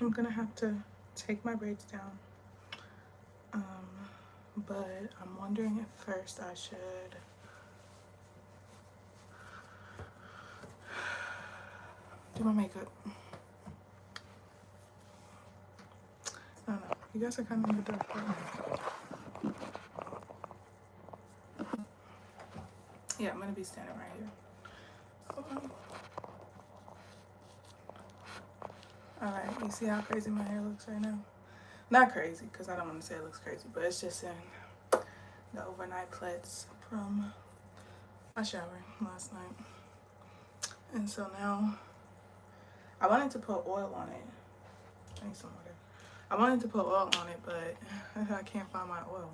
I'm gonna have to take my braids down. But I'm wondering if first I should do my makeup. I don't know. You guys are kind of in the dark right now. Yeah, I'm gonna be standing right here. Hold on. Alright, you see how crazy my hair looks right now? Not crazy, because I don't want to say it looks crazy, but it's just in the overnight plaits from my shower last night. And so now, I wanted to put oil on it. I need some water. I wanted to put oil on it, but I can't find my oil.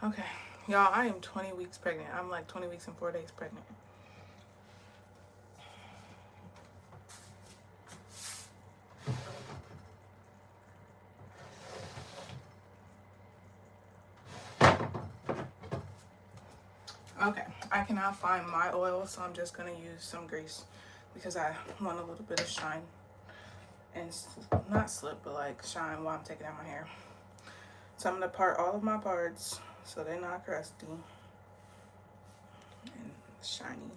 Okay, y'all, I am 20 weeks pregnant. I'm like 20 weeks and 4 days pregnant. Okay, I cannot find my oil, so I'm just gonna use some grease because I want a little bit of shine and not slip, but like shine while I'm taking out my hair. So I'm gonna part all of my parts so they're not crusty and shiny.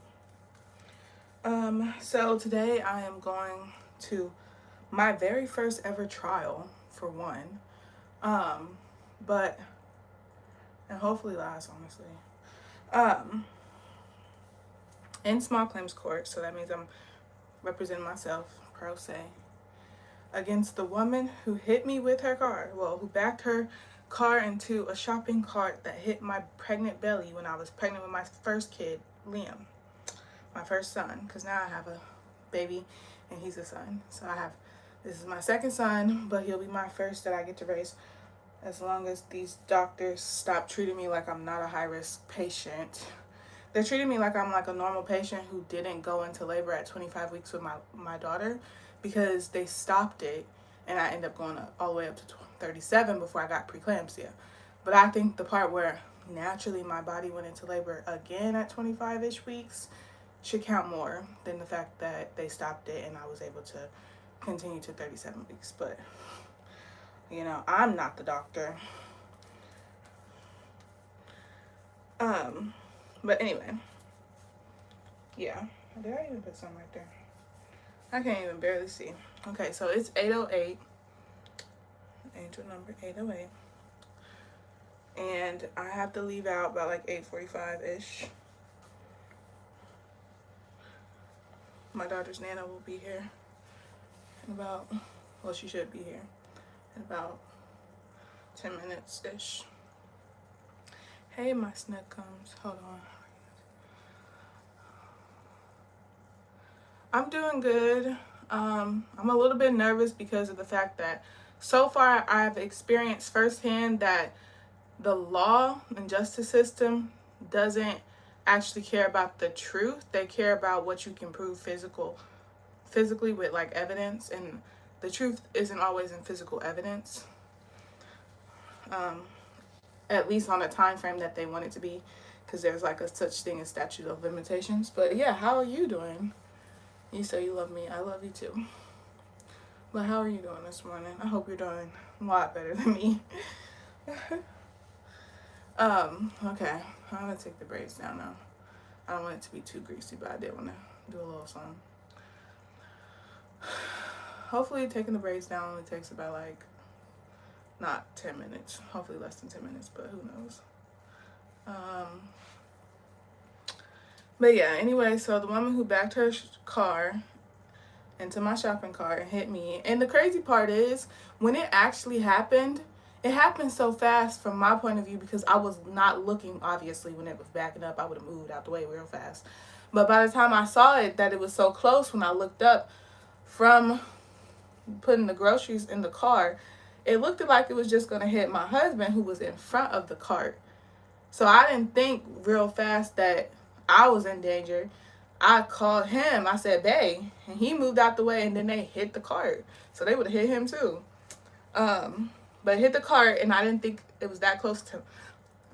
So today I am going to my very first ever trial for one, and hopefully last, honestly. In small claims court, so that means I'm representing myself pro se against the woman who hit me with her car, well, who backed her car into a shopping cart that hit my pregnant belly when I was pregnant with my first kid, Liam, my first son, because now I have a baby and he's a son. So this is my second son, but he'll be my first that I get to raise as long as these doctors stop treating me like I'm not a high-risk patient. They're treating me like I'm like a normal patient who didn't go into labor at 25 weeks with my daughter, because they stopped it and I ended up going all the way up to 37 before I got preeclampsia. But I think the part where naturally my body went into labor again at 25-ish weeks should count more than the fact that they stopped it and I was able to continue to 37 weeks. But you know, I'm not the doctor. But anyway, yeah. Did I even put something right there? I can't even barely see. Okay, so it's 8:08. Angel number 8:08. And I have to leave out by like 8:45-ish. My daughter's Nana will be here in about, well, she should be here in about 10 minutes-ish. Hey, my snack comes. Hold on. I'm doing good. I'm a little bit nervous because of the fact that so far I've experienced firsthand that the law and justice system doesn't actually care about the truth. They care about what you can prove physically with like evidence, and the truth isn't always in physical evidence. At least on the time frame that they want it to be, because there's like a such thing as statute of limitations. But yeah, how are you doing? You say you love me. I love you too. But how are you doing this morning? I hope you're doing a lot better than me. Okay. I'm gonna take the braids down now. I don't want it to be too greasy, but I did want to do a little something. Hopefully taking the braids down only takes about like not 10 minutes, hopefully less than 10 minutes, but who knows. But yeah, anyway, so the woman who backed her car into my shopping cart and hit me, and the crazy part is when it actually happened, it happened so fast from my point of view because I was not looking. Obviously, when it was backing up, I would have moved out the way real fast. But by the time I saw it, that it was so close, when I looked up from putting the groceries in the car, it looked like it was just going to hit my husband, who was in front of the cart. So I didn't think real fast that I was in danger. I called him. I said, "Bae," and he moved out the way, and then they hit the cart. So they would have hit him too. But hit the cart, and I didn't think it was that close to,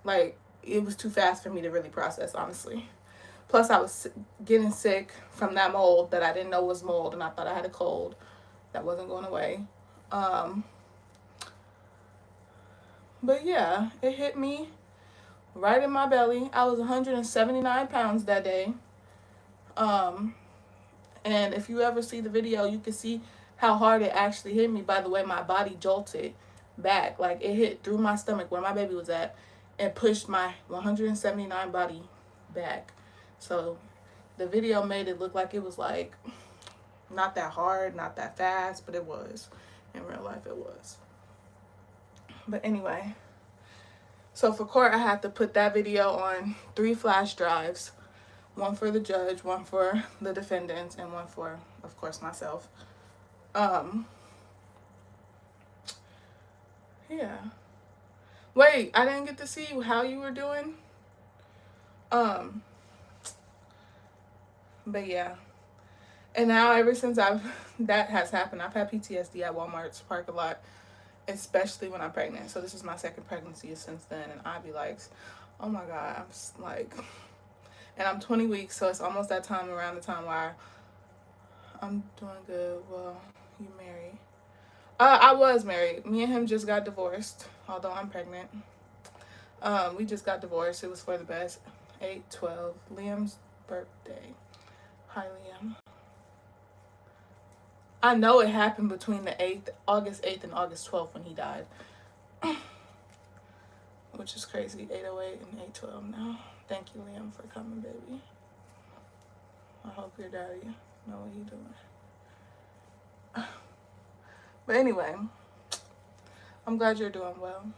like, it was too fast for me to really process, honestly. Plus, I was getting sick from that mold that I didn't know was mold, and I thought I had a cold that wasn't going away. Um, but yeah, it hit me right in my belly. I was 179 pounds that day. Um, and if you ever see the video, you can see how hard it actually hit me by the way my body jolted back. Like, it hit through my stomach where my baby was at and pushed my 179 body back. So the video made it look like it was like not that hard, not that fast, but it was. In real life, it was. But anyway, so for court, I had to put that video on 3 flash drives. One for the judge, one for the defendants, and one for, of course, myself. Yeah. Wait, I didn't get to see how you were doing. But yeah. And now ever since that has happened, I've had PTSD at Walmart's parking lot, especially when I'm pregnant. So this is my second pregnancy since then, and I'd be like, oh my God, I'm like, and I'm 20 weeks, so it's almost that time around the time where I'm doing good. Well, you married. I was married. Me and him just got divorced, although I'm pregnant. We just got divorced. It was for the best. 8/12, Liam's birthday. Hi, Liam. I know it happened between August 8th and August 12th when he died. Which is crazy. 8/08 and 8/12 now. Thank you, Liam, for coming, baby. I hope your daddy know what he doing. But anyway, I'm glad you're doing well.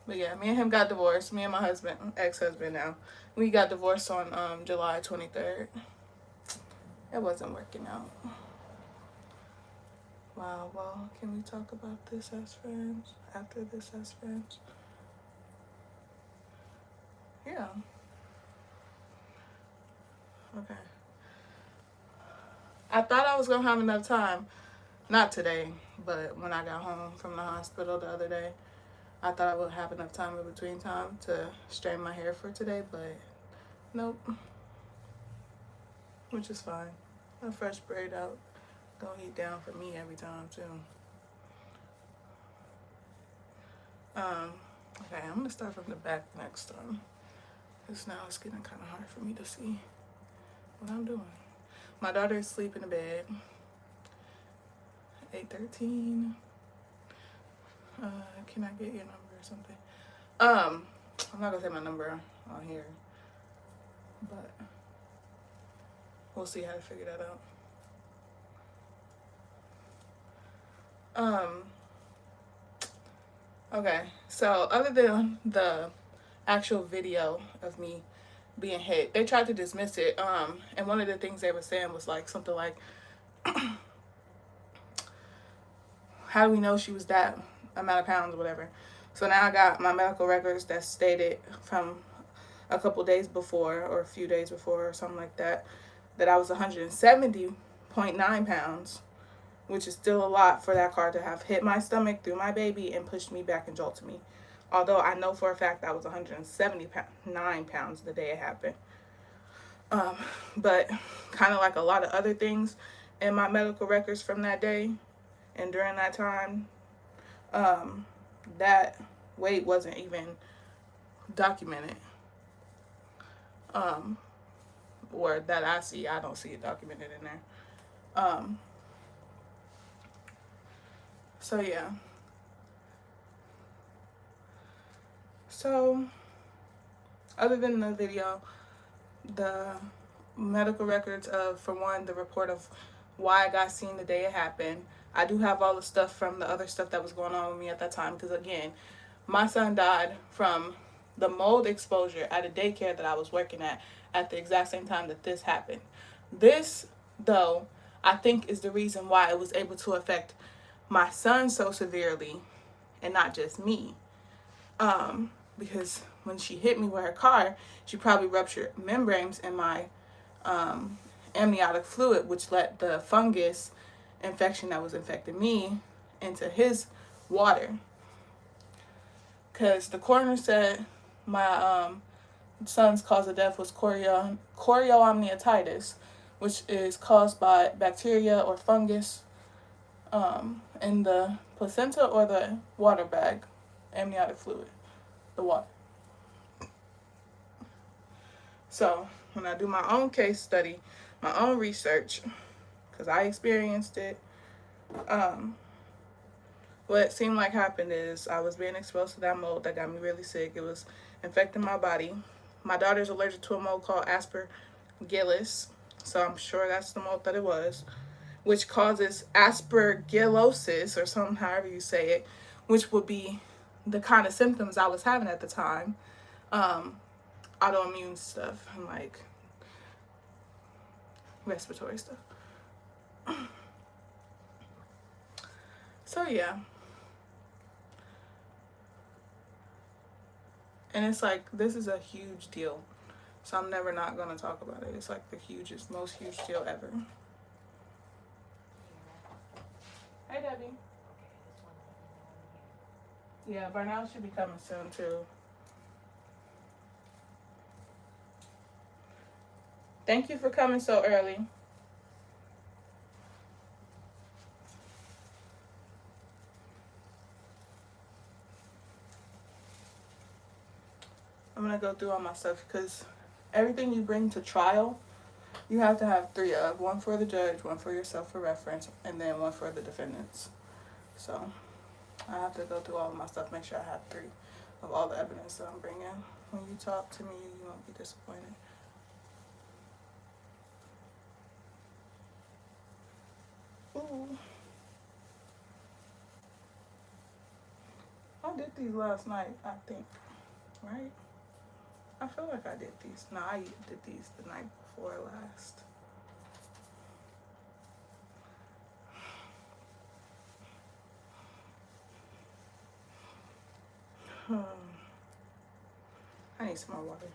But yeah, me and him got divorced. Me and my husband, ex-husband now, we got divorced on July 23rd. It wasn't working out. Wow, well, can we talk about this as friends? After this as friends? Yeah. Okay. I thought I was going to have enough time. Not today, but when I got home from the hospital the other day, I thought I would have enough time in between time to straighten my hair for today, but nope. Which is fine. A fresh braid out gonna heat down for me every time too. Okay, I'm gonna start from the back next time, because now it's getting kind of hard for me to see what I'm doing. My daughter is asleep in the bed. 8:13. Can I get your number or something? I'm not gonna say my number on here, but we'll see how to figure that out. Okay, so other than the actual video of me being hit, they tried to dismiss it. And one of the things they were saying was like something like, how do we know she was that amount of pounds or whatever? So now I got my medical records that stated from a couple days before, or a few days before, or something like that, that I was 170.9 pounds, which is still a lot for that car to have hit my stomach through my baby and pushed me back and jolted me. Although I know for a fact I was 179 pounds the day it happened. But kind of like a lot of other things in my medical records from that day and during that time, that weight wasn't even documented. Or that I see, I don't see it documented in there. So yeah. So other than the video, the medical records of, for one, the report of why I got seen the day it happened. I do have all the stuff from the other stuff that was going on with me at that time, because again, my son died from the mold exposure at a daycare that I was working at the exact same time that this happened. This, though, I think is the reason why it was able to affect my son so severely and not just me. Because when she hit me with her car, she probably ruptured membranes in my amniotic fluid, which let the fungus infection that was infecting me into his water. Because the coroner said my son's cause of death was chorioamnionitis, which is caused by bacteria or fungus in the placenta or the water bag, amniotic fluid, the water. So when I do my own case study, my own research, because I experienced it, what seemed like happened is I was being exposed to that mold that got me really sick. It was infecting my body. My daughter's allergic to a mold called aspergillus, so I'm sure that's the mold that it was, which causes aspergillosis or something, however you say it, which would be the kind of symptoms I was having at the time. Autoimmune stuff and like respiratory stuff. So yeah. And it's like, this is a huge deal. So I'm never not going to talk about it. It's like the hugest, most huge deal ever. Hey, Debbie. Yeah, Bernal should be coming soon, too. Thank you for coming so early. I'm going to go through all my stuff because everything you bring to trial, you have to have 3 of. 1 for the judge, 1 for yourself for reference, and then 1 for the defendants. So I have to go through all of my stuff, make sure I have 3 of all the evidence that I'm bringing. When you talk to me, you won't be disappointed. Ooh. I did these last night, I think, right? I feel like I did these. No, I did these the night before last. I need some more water.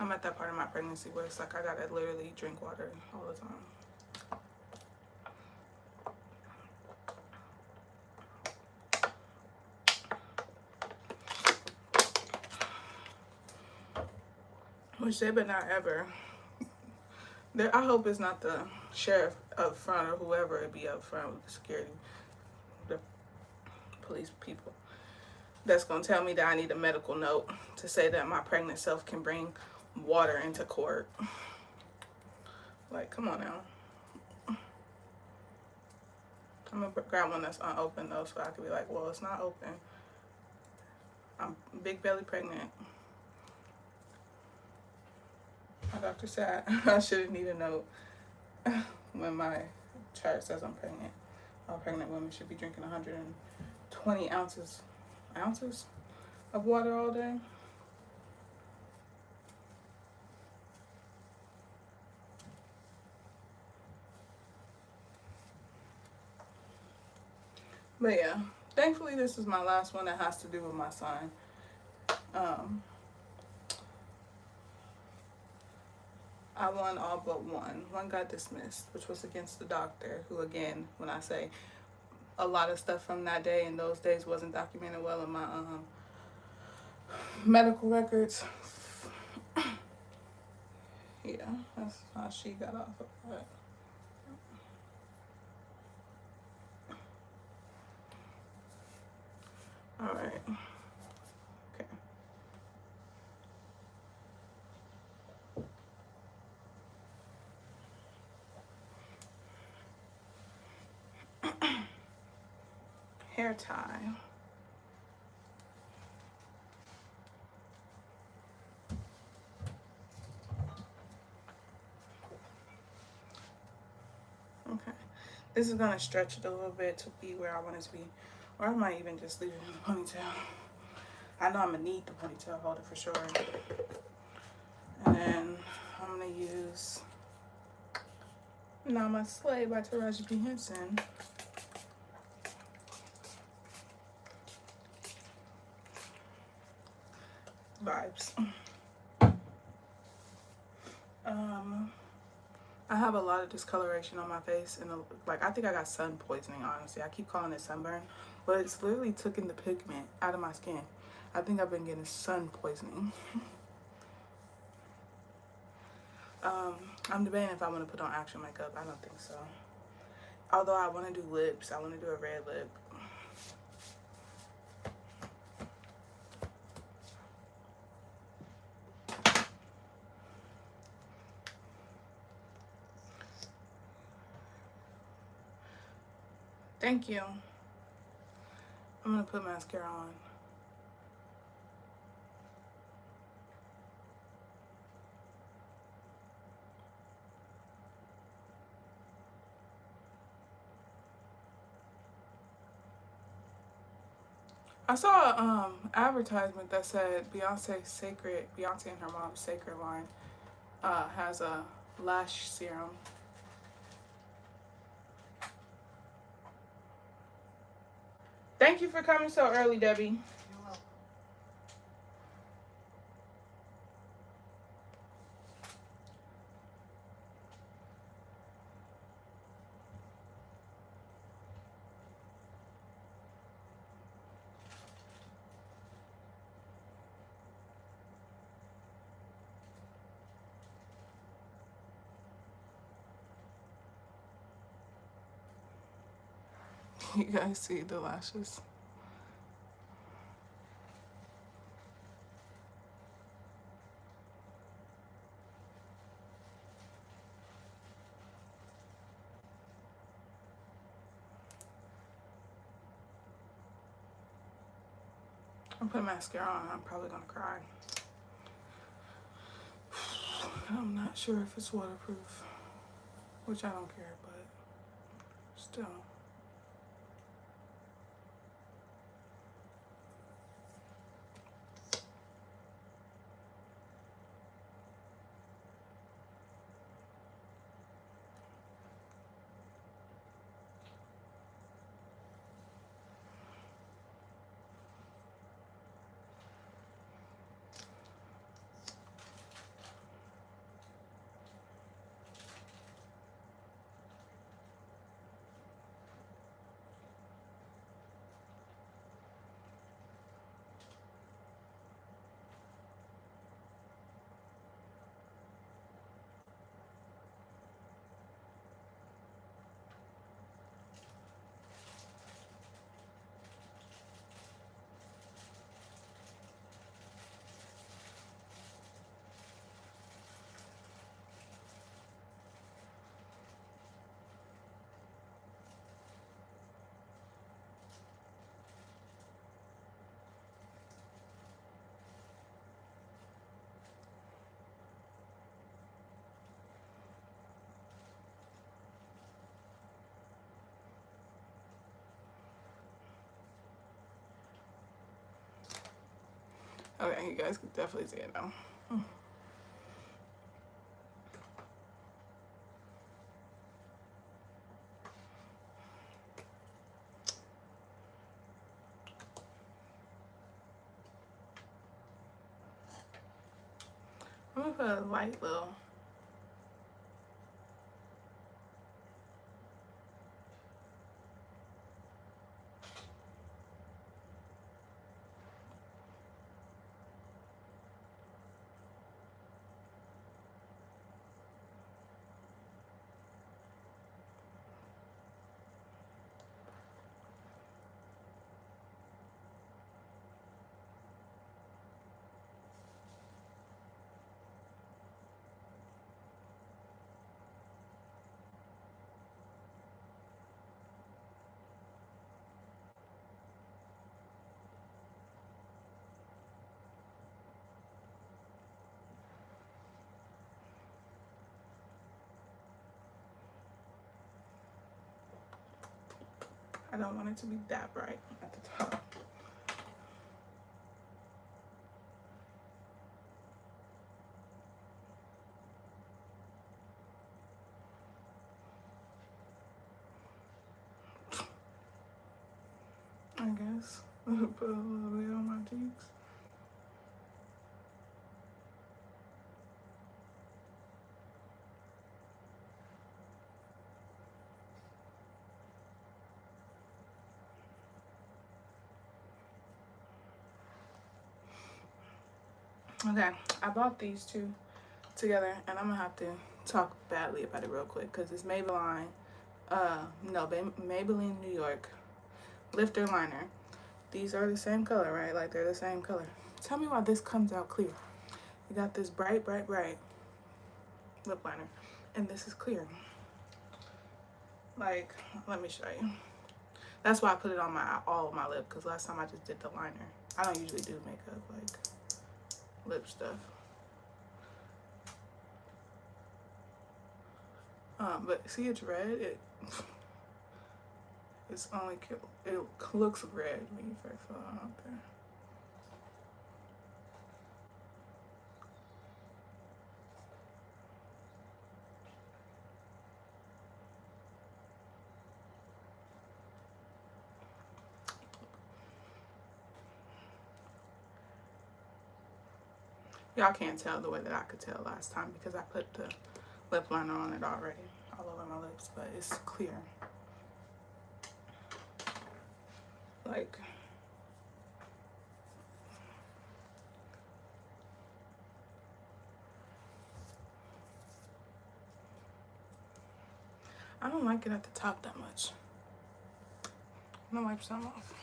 I'm at that part of my pregnancy where it's like I gotta literally drink water all the time. Which they better not ever. I hope it's not the sheriff up front or whoever it be up front with the security, the police people, that's gonna tell me that I need a medical note to say that my pregnant self can bring water into court. Like, come on now. I'm gonna grab one that's unopened though, so I could be like, well, it's not open. I'm big belly pregnant. My doctor said I shouldn't need a note when my chart says I'm pregnant. All pregnant women should be drinking 120 ounces of water all day. But yeah, thankfully this is my last one that has to do with my son. I won all but one. One got dismissed, which was against the doctor, who, again, when I say a lot of stuff from that day and those days wasn't documented well in my medical records. Yeah, that's how she got off of that. All right. Hair tie. Okay. This is gonna stretch it a little bit to be where I want it to be. Or I might even just leave it in the ponytail. I know I'm gonna need the ponytail holder for sure. And then I'm gonna use Now My Slay by Taraji P. Henson. Vibes. I have a lot of discoloration on my face, and like I think I got sun poisoning. Honestly, I keep calling it sunburn, but it's literally taking the pigment out of my skin. I think I've been getting sun poisoning. I'm debating if I want to put on actual makeup. I don't think so. Although I want to do lips. I want to do a red lip. Thank you. I'm going to put mascara on. I saw an advertisement that said Beyonce and her mom's Sacred line has a lash serum. Thank you for coming so early, Debbie. You guys see the lashes? I'm putting mascara on. I'm probably gonna cry. I'm not sure if it's waterproof, which I don't care, but still. Okay, you guys can definitely see it now. I'm gonna put a light little. I don't want it to be that bright at the top. I guess. Put a little bit on my cheeks. Okay, I bought these two together, and I'm gonna have to talk badly about it real quick because it's Maybelline, Maybelline New York lifter liner. These are the same color, right? Like they're the same color. Tell me why this comes out clear. You got this bright lip liner, and this is clear. Like, let me show you. That's why I put it on all of my lip, because last time I just did the liner. I don't usually do makeup, like lip stuff. But see, it's red. It's only it looks red when you first put it on out there. Y'all can't tell the way that I could tell last time because I put the lip liner on it already, all over my lips, but it's clear. Like, I don't like it at the top that much. I'm gonna wipe some off.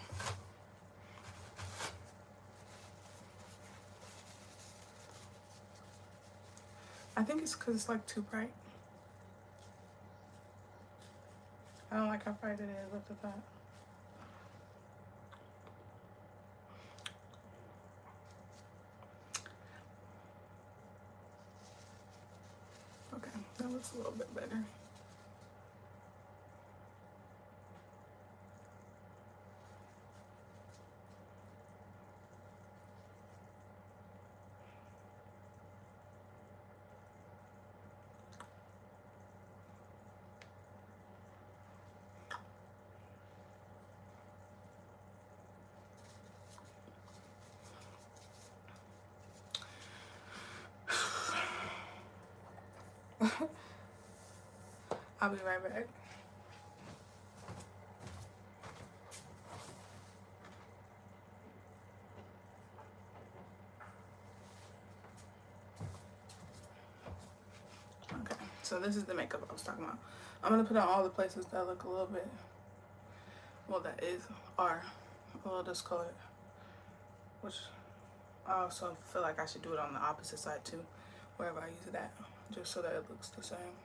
I think it's because it's like too bright. I don't like how bright it is at the top. Okay, that looks a little bit better. I'll be right back. Okay, so this is the makeup I was talking about. I'm gonna put on all the places that look a little bit, well, are a little discolored, which I also feel like I should do it on the opposite side too, wherever I use it at, just so that it looks the same.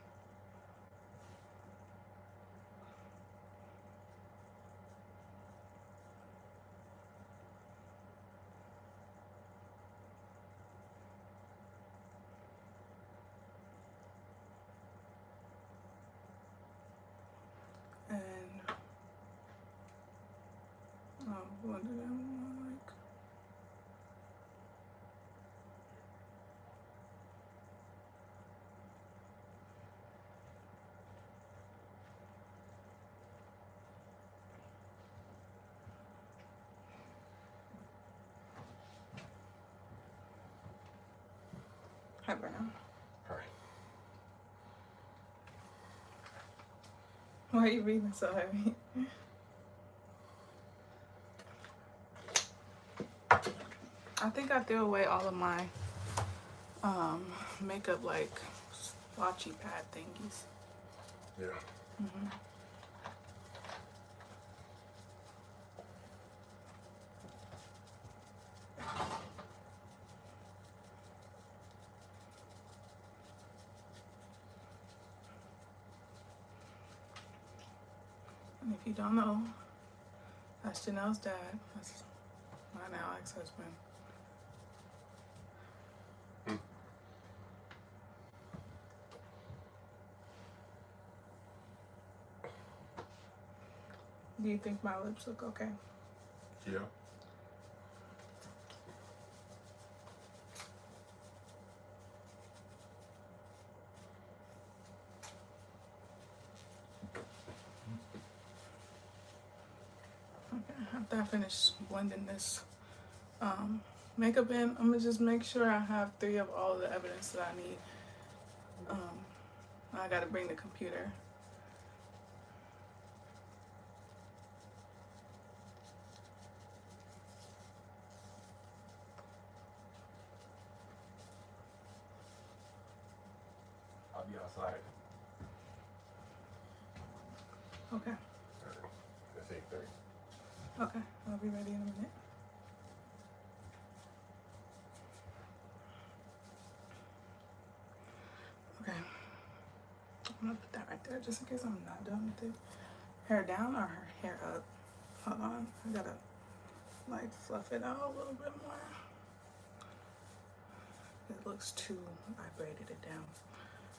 And what did I like? Hi, Bruno. Hi. Why are you breathing so heavy? I think I threw away all of my makeup, like swatchy pad thingies. Yeah. And if you don't know, that's Janelle's dad. That's my now ex-husband. Do you think my lips look okay? Yeah. Okay, after I finish blending this makeup in, I'm gonna just make sure I have 3 of all the evidence that I need. I gotta bring the computer. outside. Okay. It's 8:30. Okay. I'll be ready in a minute. Okay. I'm gonna put that right there just in case I'm not done with it. Hair down or hair up? Hold on. I gotta like fluff it out a little bit more. It looks too, I braided it down.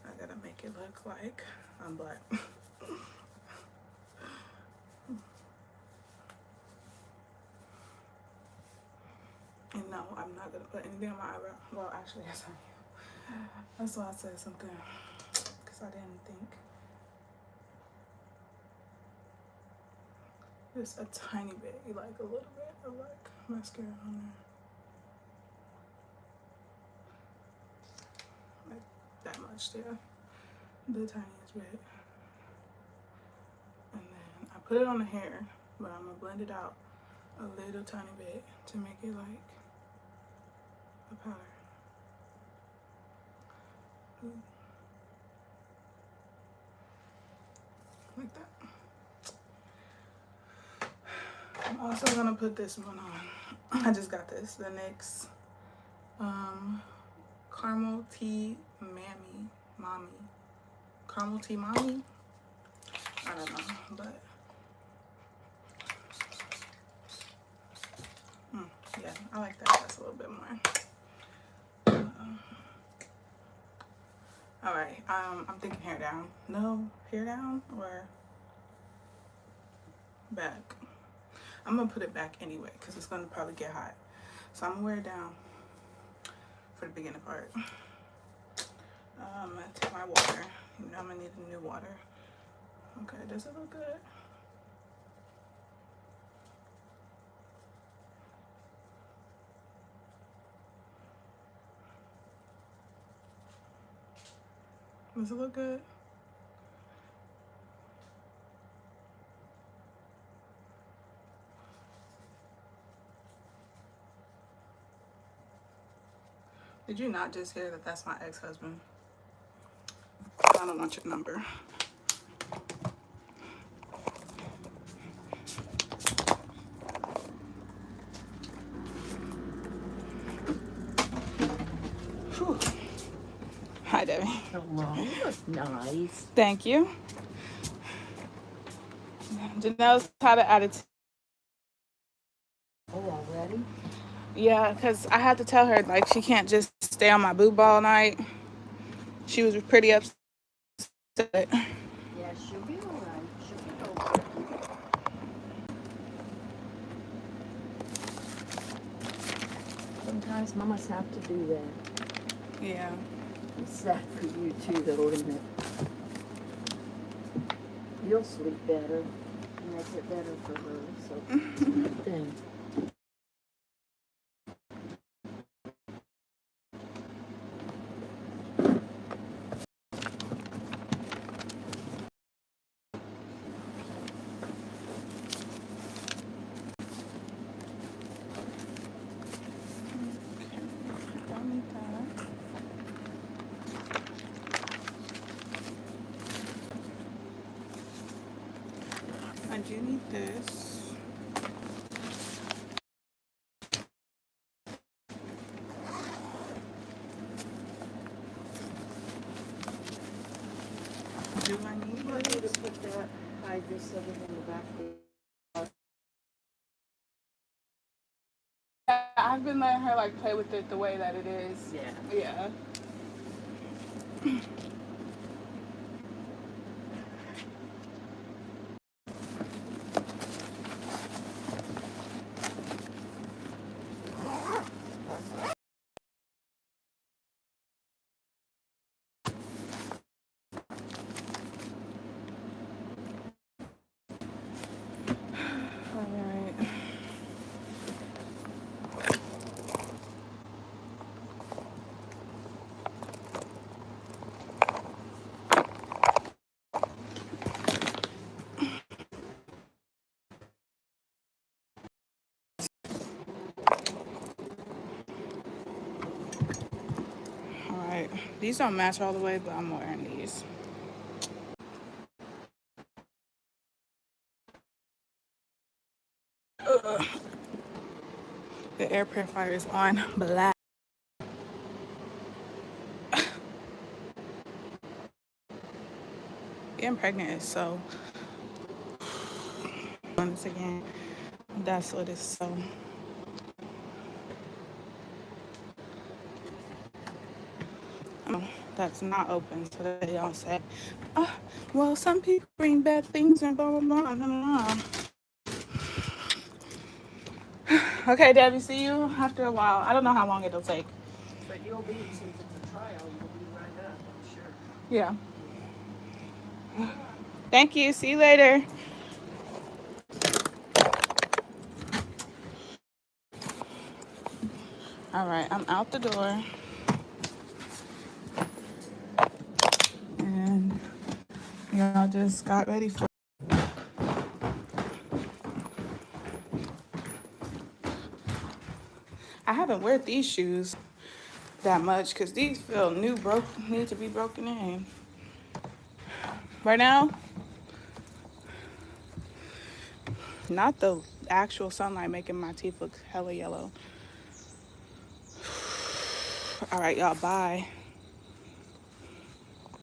I gotta make it look like I'm black. And no, I'm not gonna put anything on my eyebrow. Well, actually, yes, I am. That's why I said something, because I didn't think. Just a tiny bit, like a little bit of like mascara on there. Like that much there. The tiniest bit. And then I put it on the hair, but I'm gonna blend it out a little tiny bit to make it like a powder. Like that. I'm also gonna put this one on. I just got this, the NYX Caramel Tea Mommy. Caramel Tea Mommy? I don't know, but yeah, I like that. That's a little bit more. All right, I'm thinking hair down. No, hair down or back. I'm gonna put it back anyway because it's gonna probably get hot. So I'm gonna wear it down for the beginning part. I'm gonna take my water. You know I'm gonna need a new water. Okay, does it look good? Does it look good? Did you not just hear that that's my ex-husband? I don't want your number. Whew. Hi, Debbie. Hello, you look nice. Thank you. Janelle's had an attitude. Oh, already? Yeah, because I had to tell her, like, she can't just stay on my boob all night. She was pretty upset. Yeah, she'll be all right. She'll get over it. Sometimes mamas have to do that. Yeah. It's sad for you too, though, isn't it? You'll sleep better. Make it better for her, so it's a good thing. Don't need that. I do need this. Do I need You want me this? to put that, hide this other in the back there? I've been letting her like play with it the way that it is. Yeah. Yeah. All right. These don't match all the way, but I'm wearing these. Ugh. The air purifier is on black. Getting pregnant is so. Once again, that's what it's so. That's not open, so that they don't say, oh, well, some people bring bad things and blah, blah, blah. No, no, no. Okay, Debbie, see you after a while. I don't know how long it'll take. But you'll be, since it's a trial, you'll be right up, I'm sure. Yeah. Thank you. See you later. All right, I'm out the door. And y'all just got ready for I haven't wear these shoes that much because these feel new, need to be broken in. Right now, not the actual sunlight making my teeth look hella yellow. All right, y'all, bye.